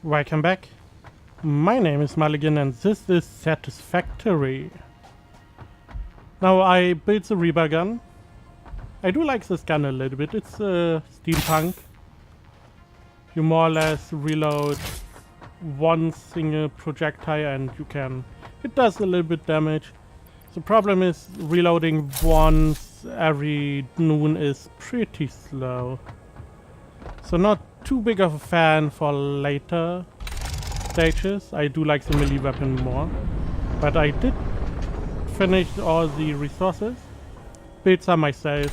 Welcome back. My name is Mulligan and this is Satisfactory. Now I built the Reaper gun. I do like this gun a little bit. It's steampunk. You more or less reload one single projectile and it does a little bit damage. The problem is reloading once every noon is pretty slow. So not too big of a fan for later stages. I do like the melee weapon more. But I did finish all the resources. Build some myself.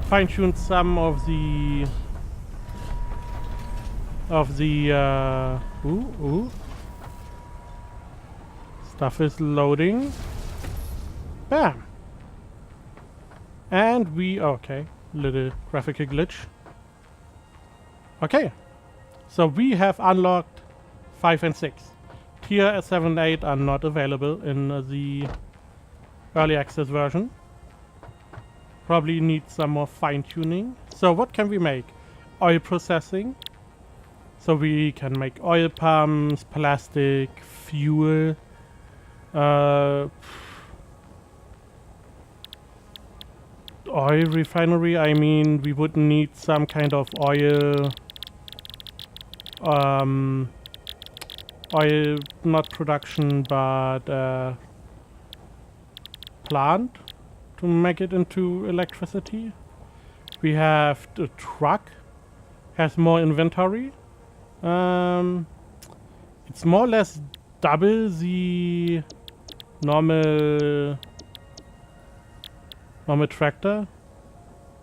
Fine-tuned some of the stuff is loading. Bam! And okay, little graphical glitch. Okay, so we have unlocked 5 and 6. Tier 7 and 8 are not available in the early access version. Probably need some more fine-tuning. So what can we make? Oil processing. So we can make oil pumps, plastic, fuel. Oil refinery, I mean, we would need some kind of oil, oil, not production, but plant to make it into electricity. We have the truck, has more inventory. It's more or less double the normal tractor,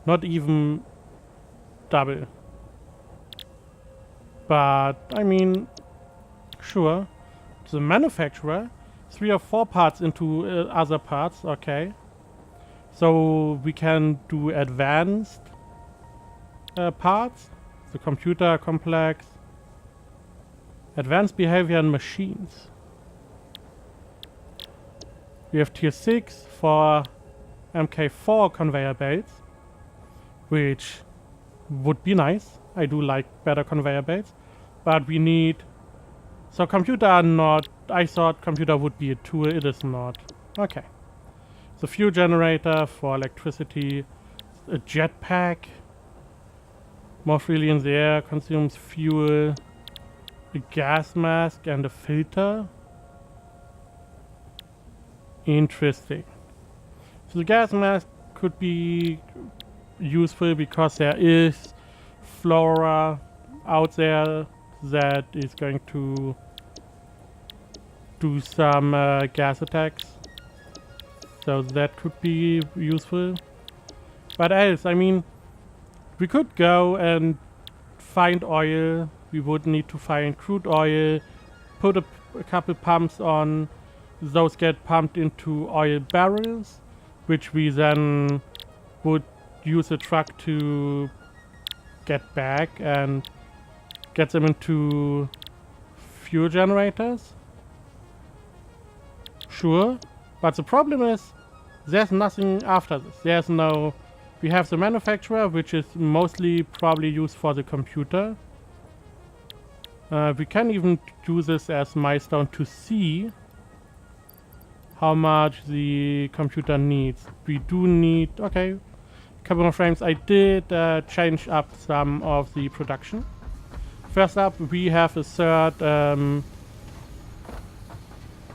not even double, but I mean, sure. The manufacturer, 3 or 4 parts into other parts, okay. So we can do advanced parts, the computer complex, advanced behavior and machines. We have tier 6 for MK4 conveyor belts, which would be nice. I do like better conveyor belts, but we need... So computer are not... I thought computer would be a tool, it is not. Okay. The fuel generator for electricity, a jetpack, more freely in the air, consumes fuel, a gas mask and a filter. Interesting. So the gas mask could be useful because there is flora out there that is going to do some gas attacks. So that could be useful. But else, I mean, we could go and find oil. We would need to find crude oil, put a couple pumps on. Those get pumped into oil barrels, which we then would use a truck to get back and get them into fuel generators. Sure, but the problem is there's nothing after this. There's no... We have the manufacturer, which is mostly probably used for the computer. We can even do this as milestone to see how much the computer needs. We do need... Okay, a couple more frames. I did change up some of the production. First up, we have a third...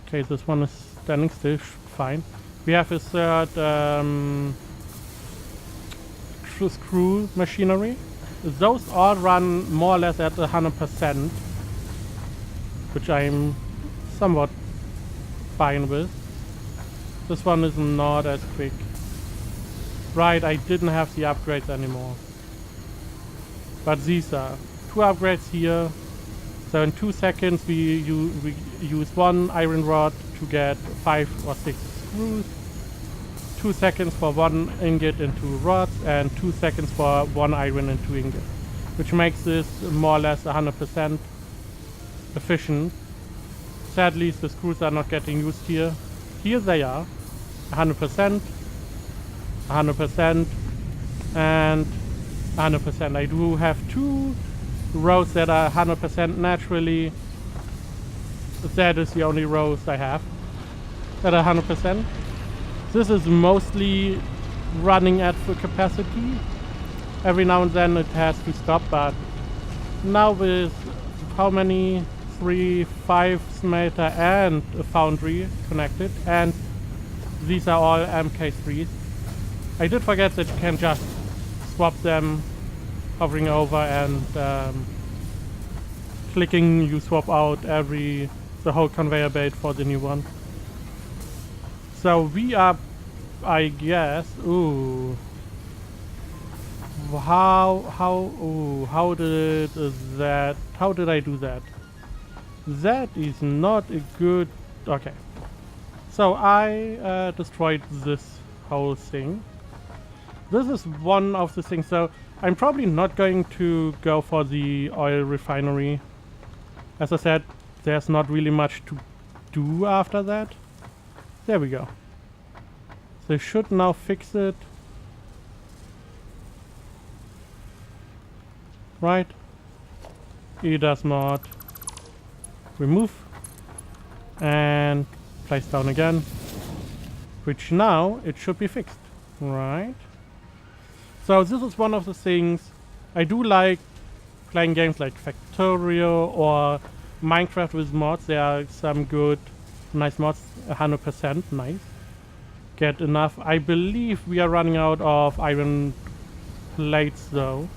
okay, this one is standing still, fine. We have a third screw machinery. Those all run more or less at 100%, which I'm somewhat fine with. This one is not as quick. Right, I didn't have the upgrades anymore. But these are 2 upgrades here. So in 2 seconds we use 1 iron rod to get 5 or 6 screws. 2 seconds for 1 ingot into rods and 2 seconds for 1 iron into ingot. Which makes this more or less 100% efficient. Sadly, the screws are not getting used here. Here they are. 100%, 100%, and 100%. I do have 2 rows that are 100% naturally. That is the only rows I have that are 100%. This is mostly running at full capacity. Every now and then it has to stop, but now with how many? 3, 5 smelter and a foundry connected, and these are all MK3s. I did forget that you can just swap them, hovering over and clicking, you swap out the whole conveyor belt for the new one. So we are, I guess, ooh. How did I do that? That is not a good, okay. So I destroyed this whole thing. This is one of the things, so I'm probably not going to go for the oil refinery. As I said, there's not really much to do after that. There we go. They should now fix it. Right? It does not. Remove. And place down again. Which now it should be fixed. Right? So this is one of the things I do like playing games like Factorio or Minecraft with mods. There are some good, nice mods. 100% nice. Get enough. I believe we are running out of iron plates though.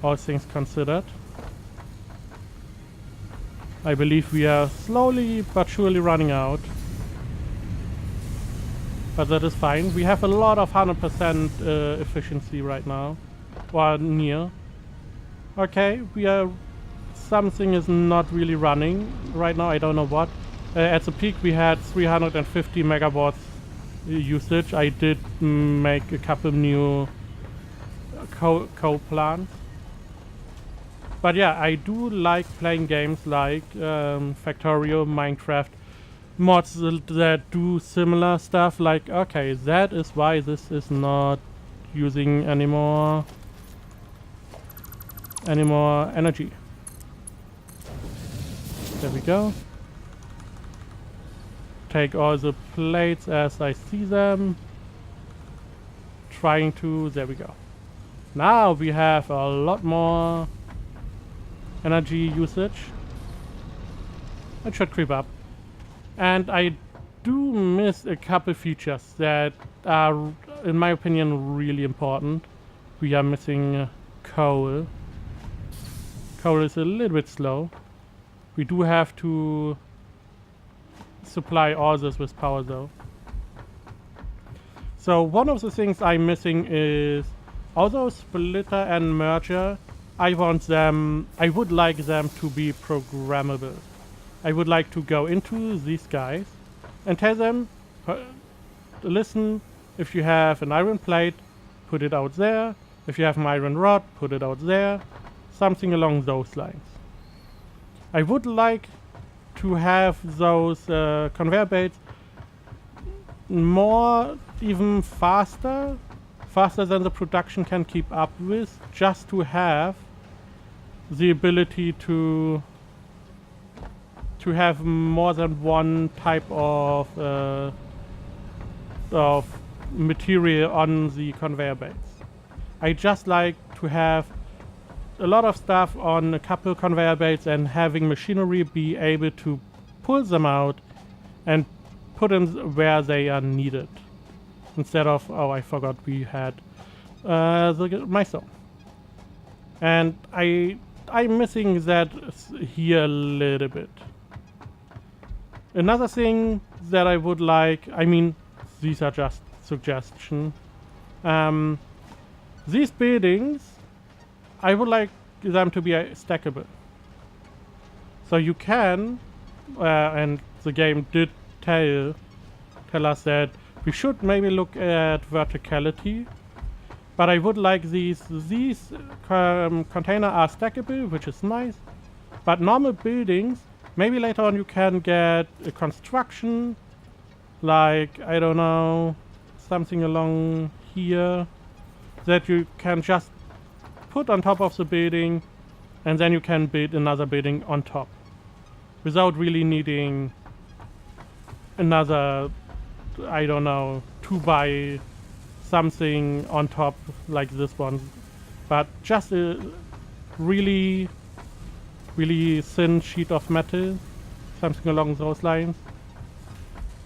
All things considered. I believe we are slowly but surely running out. But that is fine. We have a lot of 100% efficiency right now. Or near. Okay, something is not really running right now. I don't know what. At the peak we had 350 megawatts usage. I did make a couple new coal plants. But yeah, I do like playing games like Factorio, Minecraft, mods that do similar stuff. Like, okay, that is why this is not using any more energy. There we go. Take all the plates as I see them. There we go. Now we have a lot more energy usage. It should creep up. And I do miss a couple features that are, in my opinion, really important. We are missing coal. Coal is a little bit slow. We do have to supply all this with power though. So one of the things I'm missing is, although splitter and merger, I would like them to be programmable. I would like to go into these guys and tell them, listen, if you have an iron plate, put it out there. If you have an iron rod, put it out there. Something along those lines. I would like to have those conveyor belts more, even faster than the production can keep up with, just to have the ability to have more than one type of material on the conveyor belts. I just like to have a lot of stuff on a couple conveyor belts and having machinery be able to pull them out and put them where they are needed. Instead of, oh, I forgot we had the milestone. And I'm missing that here a little bit. Another thing that I would like, I mean, these are just suggestions. These buildings, I would like them to be stackable. So you can, and the game did tell us that we should maybe look at verticality. But I would like these containers are stackable, which is nice. But normal buildings, maybe later on you can get a construction, like, I don't know, something along here, that you can just put on top of the building, and then you can build another building on top without really needing another, I don't know, 2 by something on top like this one, but just a really thin sheet of metal, something along those lines,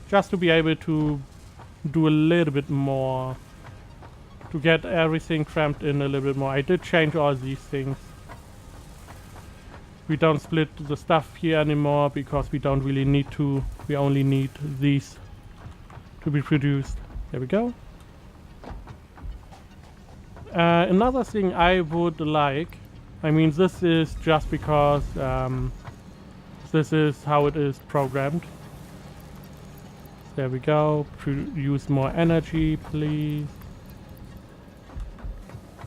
just to be able to do a little bit more, to get everything cramped in a little bit more. I did change all these things. We don't split the stuff here anymore because we don't really need to. We only need these to be produced. There we go. Another thing I would like, I mean, this is just because this is how it is programmed. There we go. Use more energy, please.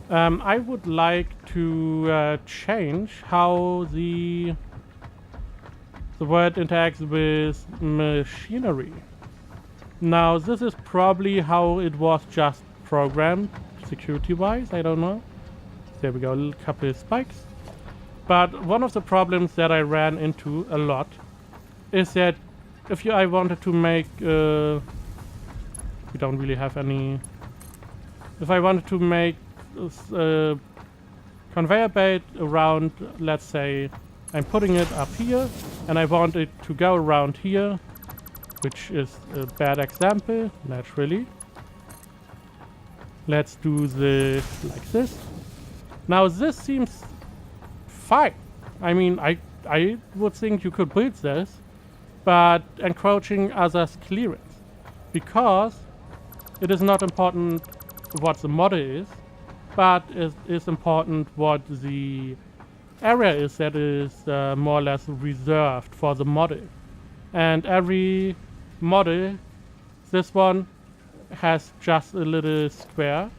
I would like to change how the world interacts with machinery. Now, this is probably how it was just programmed, security-wise. I don't know. There we go. A couple of spikes. But one of the problems that I ran into a lot is that if I wanted to make, we don't really have any. If I wanted to make a conveyor belt around, let's say, I'm putting it up here, and I want it to go around here, which is a bad example, naturally. Let's do this like this. Now this seems fine. I mean, I would think you could build this, but encroaching others' clearance, because it is not important what the model is, but it is important what the area is that is more or less reserved for the model. And every model, this one has just a little square,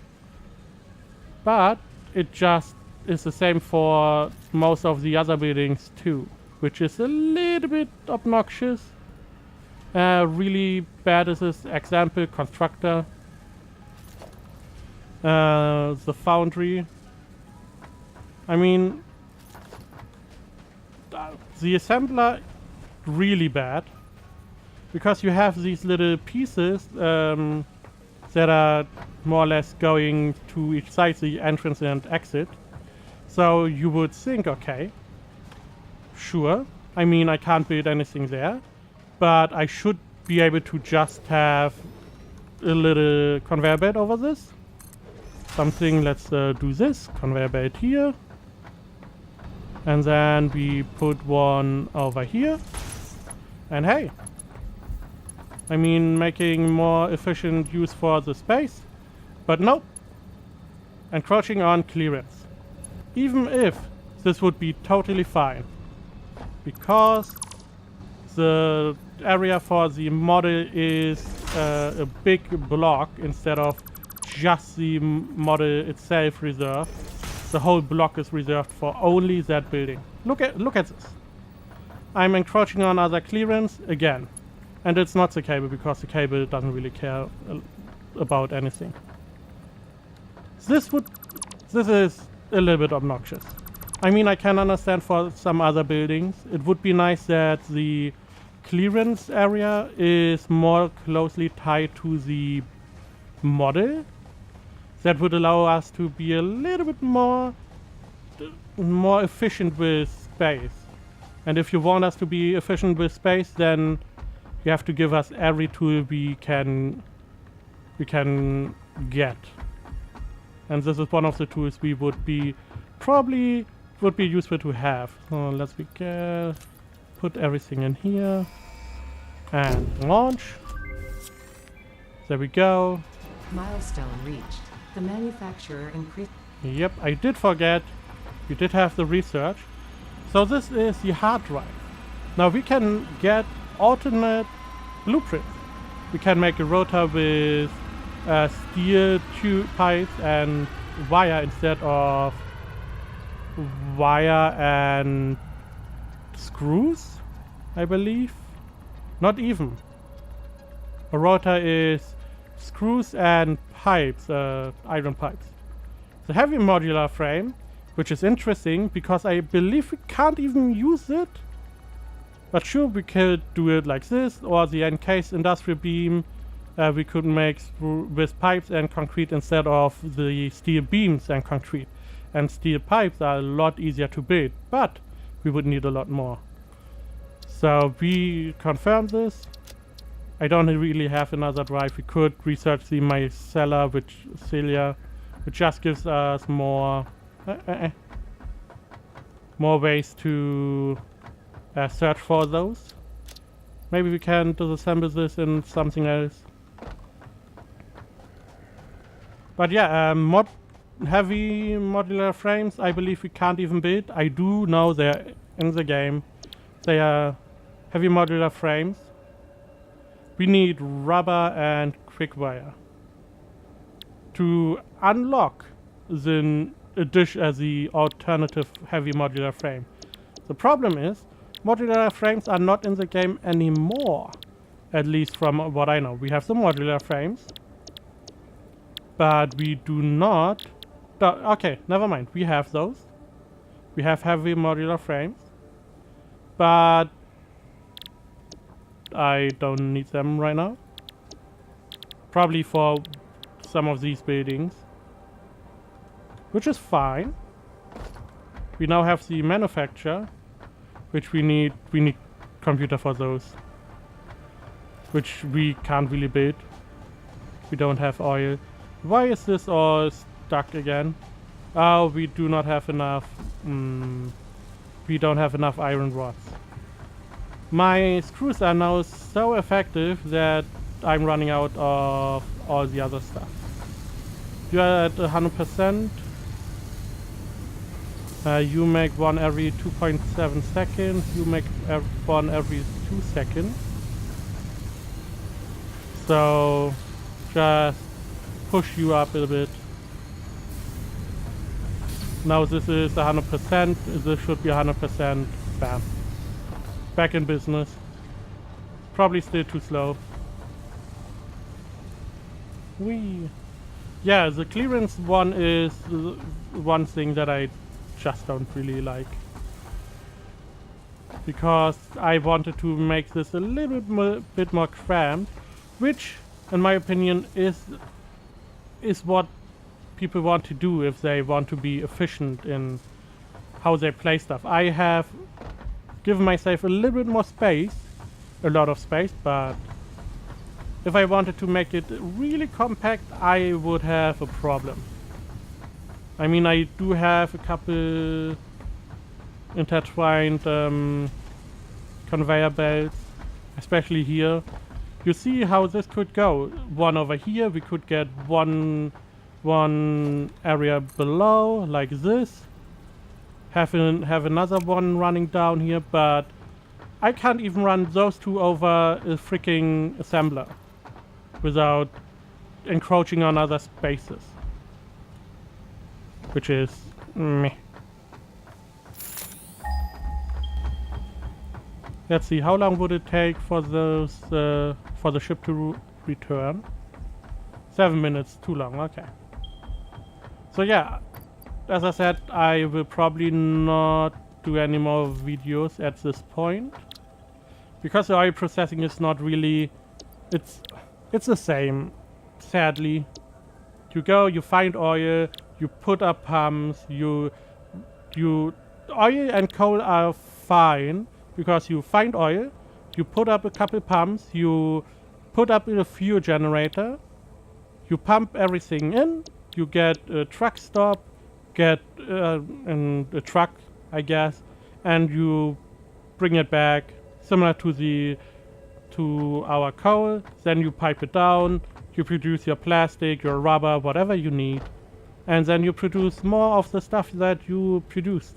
but it just is the same for most of the other buildings too, which is a little bit obnoxious. Really bad is this example, constructor. The foundry. I mean, the assembler, really bad, because you have these little pieces that are more or less going to each side, the entrance and exit. So you would think, okay, sure, I mean, I can't build anything there, but I should be able to just have a little conveyor belt over this. Something, let's do this, conveyor belt here. And then we put one over here. And hey, I mean, making more efficient use for the space. But nope, encroaching on clearance. Even if this would be totally fine, because the area for the model is a big block instead of just the model itself reserved. The whole block is reserved for only that building. Look at this. I'm encroaching on other clearance again, and it's not the cable because the cable doesn't really care about anything. This is a little bit obnoxious. I mean, I can understand for some other buildings. It would be nice that the clearance area is more closely tied to the model. That would allow us to be a little bit more efficient with space. And if you want us to be efficient with space, then you have to give us every tool we can get. And this is one of the tools we would be useful to have. So let's put everything in here and launch. There we go. Milestone reached. The manufacturer increased. Yep, I did forget. We did have the research. So this is the hard drive. Now we can get alternate blueprints. We can make a rotor with steel tube pipes and wire instead of wire and screws, I believe. Not even. A rotor is screws and pipes, iron pipes. The heavy modular frame which is interesting because I believe we can't even use it. But sure, we could do it like this, or the encased industrial beam we could make with pipes and concrete instead of the steel beams and concrete. And steel pipes are a lot easier to build, but we would need a lot more. So we confirmed this. I don't really have another drive. We could research the micellar, which just gives us more ways to search for those. Maybe we can disassemble this in something else. But yeah, heavy modular frames, I believe we can't even build. I do know they're in the game. They are heavy modular frames. We need rubber and quick wire to unlock the alternative heavy modular frame. The problem is, modular frames are not in the game anymore, at least from what I know. We have some modular frames, but we do not... Okay, never mind. We have those. We have heavy modular frames, but I don't need them right now. Probably for some of these buildings, which is fine. We now have the manufacturer, which we need computer for those, which we can't really build. We don't have oil. Why is this all stuck again? Oh, we do not have enough. We don't have enough iron rods. My screws are now so effective that I'm running out of all the other stuff. You are at 100%. You make one every 2.7 seconds. You make one every 2 seconds. So just push you up a bit. Now this is 100%. This should be 100%. Bam. Back in business. Probably still too slow. Whee. Yeah, the clearance one is one thing that I just don't really like, because I wanted to make this a little bit more cramped, which in my opinion is what people want to do if they want to be efficient in how they play stuff. I have given myself a little bit more space, a lot of space, but if I wanted to make it really compact, I would have a problem. I mean, I do have a couple intertwined conveyor belts, especially here. You see how this could go. One over here, we could get one area below, like this. Have another one running down here, but I can't even run those two over a freaking assembler without encroaching on other spaces, which is meh. Let's see, how long would it take for those for the ship to return? 7 minutes, too long. Okay. So yeah, as I said, I will probably not do any more videos at this point, because the oil processing is not really, it's the same, sadly. You go, you find oil, you put up pumps, oil and coal are fine, because you find oil, you put up a couple pumps, you put up a fuel generator, you pump everything in, you get a truck stop, get a truck, I guess, and you bring it back, similar to our coal. Then you pipe it down, you produce your plastic, your rubber, whatever you need, and then you produce more of the stuff that you produced.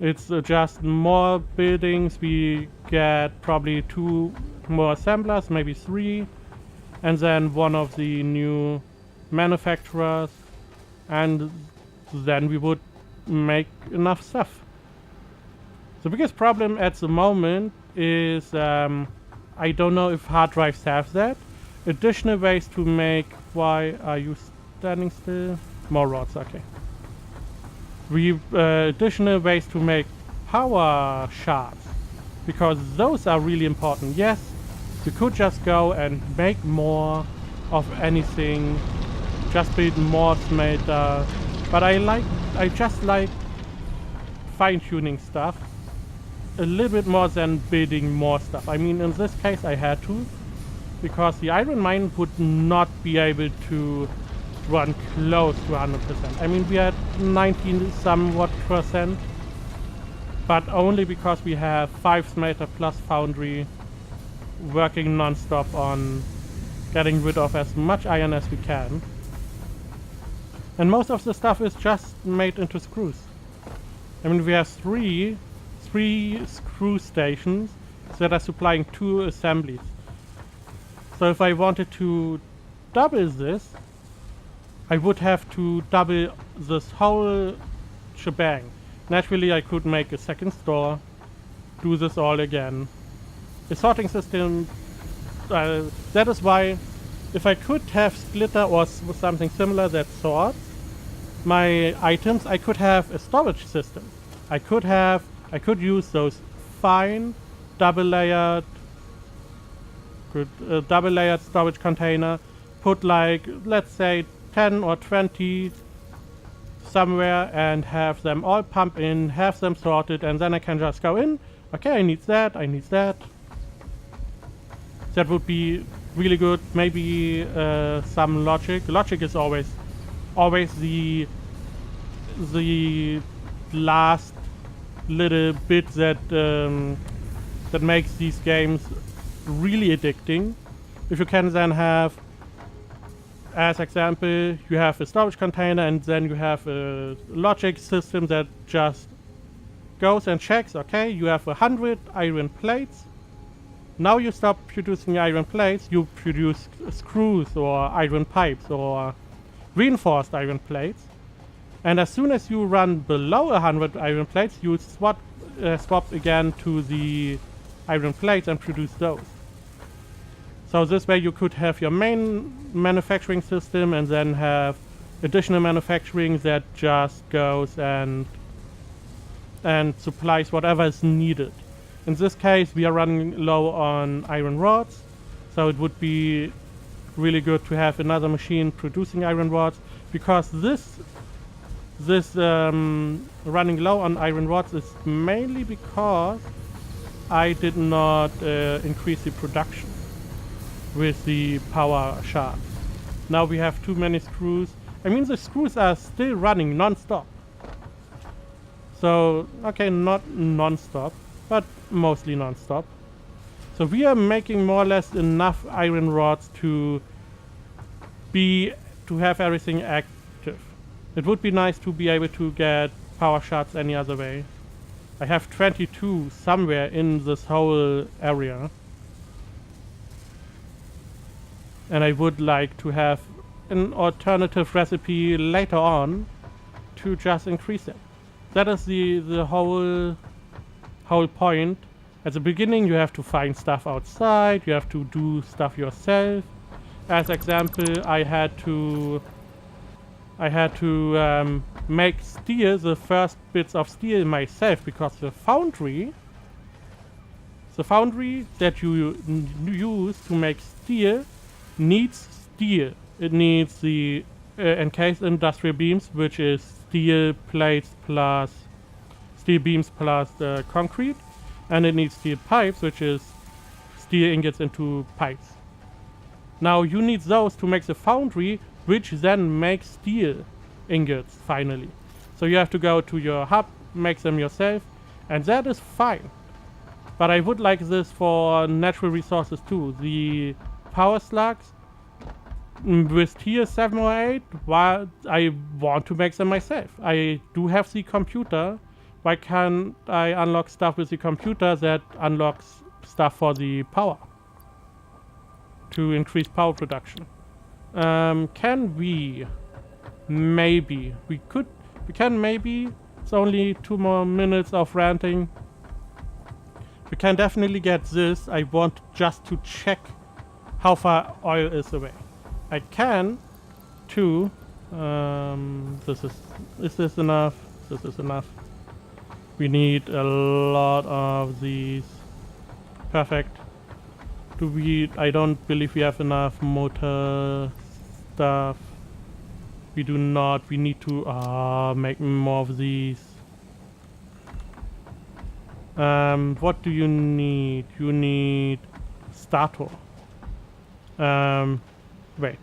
It's just more buildings. We get probably 2 more assemblers, maybe 3, and then one of the new manufacturers, and then we would make enough stuff. The biggest problem at the moment is I don't know if hard drives have that. Additional ways to make... Why are you standing still? More rods, okay. additional ways to make power shards, because those are really important. Yes, you could just go and make more of anything, just build more smelter, but I just like fine-tuning stuff a little bit more than building more stuff. I mean, in this case I had to, because the iron mine would not be able to run close to 100%. I mean, we had 19 somewhat percent, but only because we have 5 smelter plus foundry working non-stop on getting rid of as much iron as we can. And most of the stuff is just made into screws. I mean, we have three screw stations that are supplying 2 assemblies. So if I wanted to double this, I would have to double this whole shebang. Naturally, I could make a second store, do this all again. The sorting system, that is why if I could have splitter or something similar that sorts my items, I could have a storage system. I could use those fine double-layered storage container, put like, let's say 10 or 20 somewhere and have them all pump in, have them sorted, and then I can just go in, okay, I need that. That would be really good. Maybe some logic. Logic is always the last little bit that that makes these games really addicting. If you can then have, as example, you have a storage container and then you have a logic system that just goes and checks, okay, you have 100 iron plates. Now you stop producing iron plates, you produce screws or iron pipes or reinforced iron plates. And as soon as you run below 100 iron plates, you swap again to the iron plates and produce those. So this way you could have your main manufacturing system and then have additional manufacturing that just goes and supplies whatever is needed. In this case, we are running low on iron rods, so it would be really good to have another machine producing iron rods, because this running low on iron rods is mainly because I did not increase the production with the power shards. Now we have too many screws. I mean, the screws are still running non-stop. So, okay, not non-stop, but mostly non-stop. So we are making more or less enough iron rods to have everything active. It would be nice to be able to get power shards any other way. I have 22 somewhere in this whole area. And I would like to have an alternative recipe later on to just increase it. That is the whole point. At the beginning you have to find stuff outside, you have to do stuff yourself. As example, I had to make steel, the first bits of steel myself, because the foundry that you use to make steel needs steel. It needs the encased industrial beams, which is steel plates plus steel beams plus concrete, and it needs steel pipes, which is steel ingots into pipes. Now you need those to make the foundry, which then makes steel ingots finally. So you have to go to your hub, make them yourself, and that is fine. But I would like this for natural resources too. The power slugs with tier 7 or 8, while I want to make them myself. I do have the computer. Why can't I unlock stuff with the computer that unlocks stuff for the power to increase power production? Can we? Maybe. We can maybe. It's only 2 more minutes of ranting. We can definitely get this. I want just to check how far oil is away. I can too. Is this enough? This is enough. We need a lot of these. Perfect. I don't believe we have enough motor stuff. We do not. We need to make more of these. What do you need? You need stator. Wait.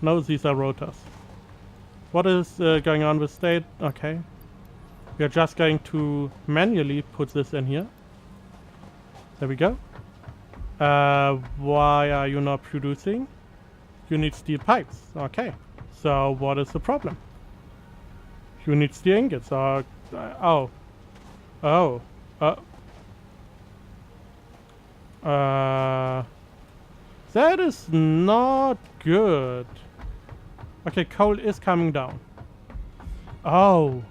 No, these are rotors. What is going on with state? Okay. We are just going to manually put this in here. There we go. Why are you not producing? You need steel pipes. Okay. So what is the problem? You need steel ingots. Oh. That is not good. Okay, coal is coming down. Oh.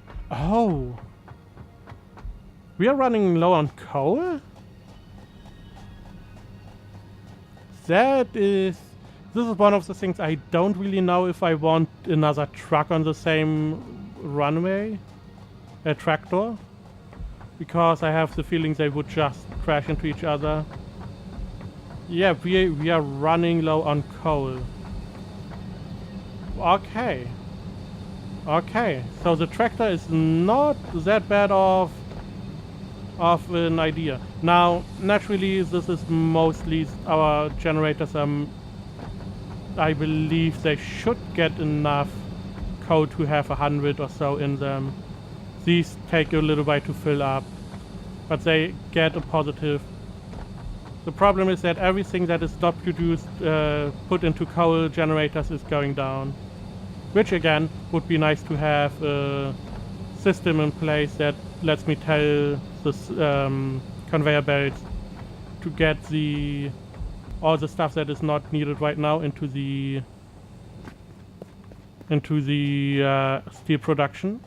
We are running low on coal? This is one of the things I don't really know if I want another truck on the same runway. A tractor. Because I have the feeling they would just crash into each other. Yeah, we are running low on coal. Okay. So the tractor is not that bad of an idea. Now, naturally, this is mostly our generators. I believe they should get enough coal to have 100 or so in them. These take a little while to fill up, but they get a positive. The problem is that everything that is not produced, put into coal generators is going down. Which again, would be nice to have a system in place that lets me tell this conveyor belt to get all the stuff that is not needed right now into the steel production.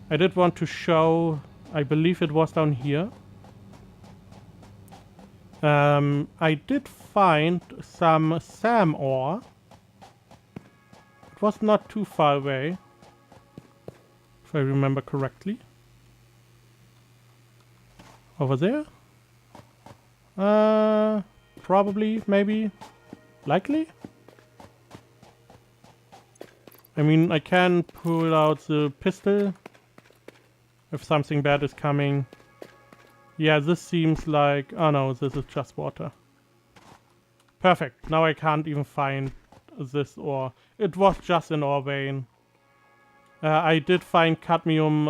I did want to show, I believe it was down here. I did find some SAM ore. It was not too far away, if I remember correctly. Over there? Probably, maybe, likely? I mean, I can pull out the pistol if something bad is coming. Yeah, this seems like... Oh no, this is just water. Perfect. Now I can't even find this ore. It was just an ore vein. I did find cadmium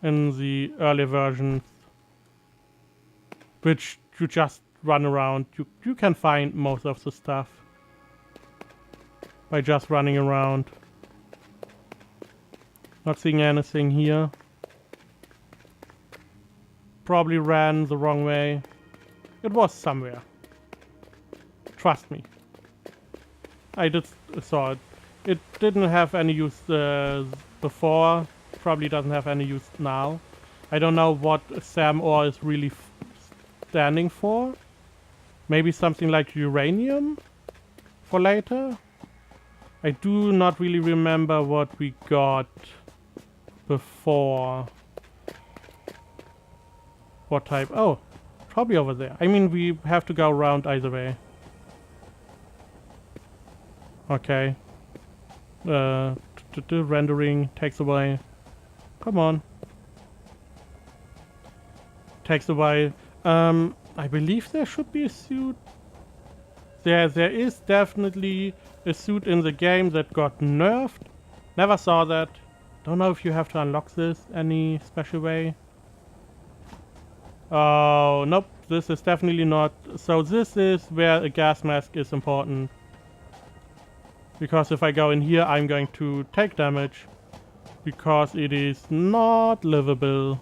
in the early versions, which you just run around. You can find most of the stuff by just running around. Not seeing anything here. Probably ran the wrong way. It was somewhere. Trust me. I did saw it. It didn't have any use before. Probably doesn't have any use now. I don't know what SAM ore is really standing for. Maybe something like uranium for later. I do not really remember what we got before. What type? Oh, probably over there. I mean, we have to go around either way. Okay. Rendering takes a while. Come on. Takes a while. I believe there should be a suit. There is definitely a suit in the game that got nerfed. Never saw that. Don't know if you have to unlock this any special way. Oh, nope. This is definitely not. So this is where a gas mask is important. Because if I go in here, I'm going to take damage. Because it is not livable.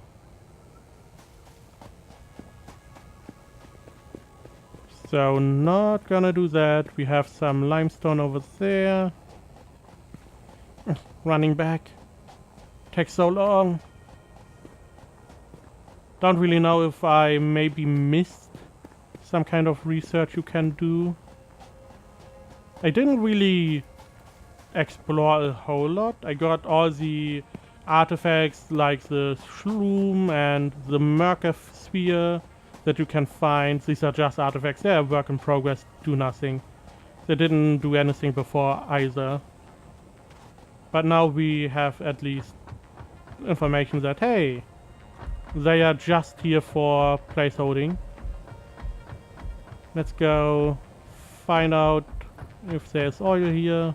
So not gonna do that. We have some limestone over there. Running back. Takes so long. Don't really know if I maybe missed some kind of research you can do. I didn't really explore a whole lot. I got all the artifacts like the shroom and the Merkaf sphere that you can find. These are just artifacts. They are work in progress, do nothing. They didn't do anything before either. But now we have at least information that, hey, they are just here for placeholding. Let's go find out if there's oil here.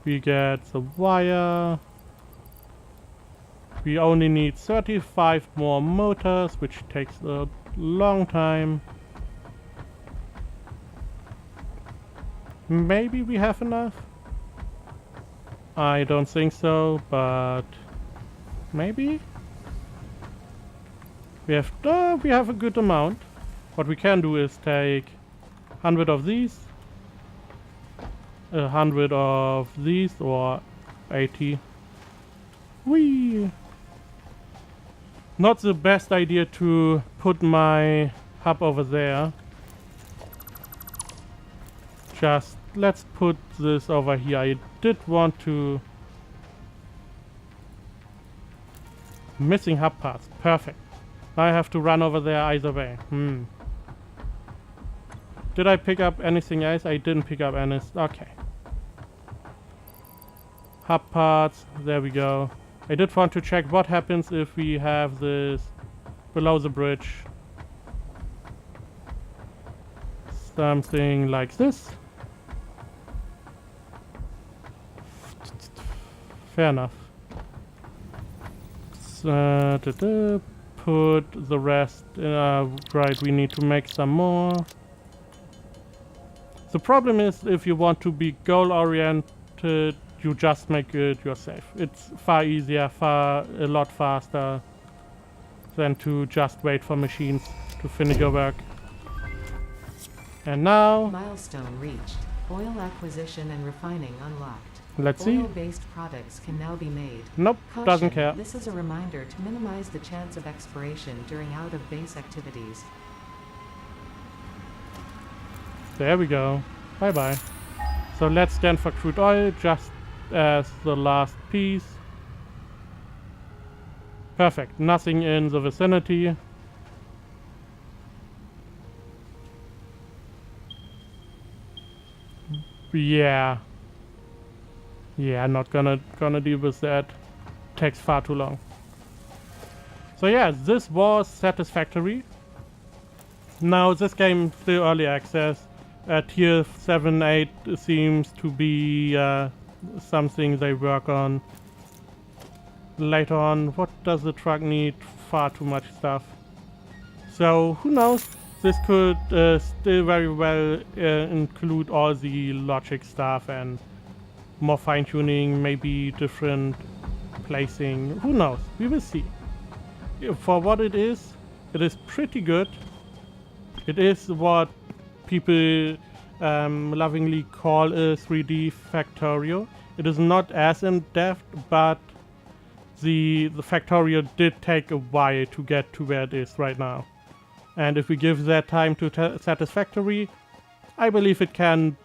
We get the wire. We only need 35 more motors, which takes a long time. Maybe we have enough? I don't think so, but maybe? We have a good amount. What we can do is take 100 of these, 100 of these, or 80. Whee! Not the best idea to put my hub over there. Just let's put this over here. I did want to... Missing hub parts. Perfect. Now I have to run over there either way. Did I pick up anything else? I didn't pick up any. Okay. Hub parts. There we go. I did want to check what happens if we have this below the bridge. Something like this. Fair enough. Put the rest. Right, we need to make some more. The problem is if you want to be goal oriented, you just make it yourself. It's far easier, a lot faster than to just wait for machines to finish your work. And now... Milestone reached. Oil acquisition and refining unlocked. Let's see. Oil-based products can now be made. Nope, Caution, doesn't care. This is a reminder to minimize the chance of expiration during out-of-base activities. There we go. Bye-bye. So let's scan for crude oil just as the last piece. Perfect. Nothing in the vicinity. Yeah. Yeah, not gonna deal with that. Takes far too long. So yeah, this was Satisfactory. Now this game still early access. Tier 7, 8 seems to be something they work on later on. What does the truck need? Far too much stuff. So who knows? This could still very well include all the logic stuff and more fine-tuning, maybe different placing. Who knows? We will see. For what it is pretty good. It is what people lovingly call a 3D Factorio. It is not as in-depth, but the Factorio did take a while to get to where it is right now. And if we give that time to Satisfactory, I believe it can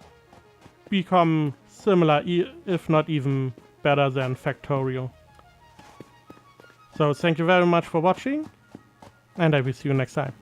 become similar, if not even better than Factorio. So thank you very much for watching, and I will see you next time.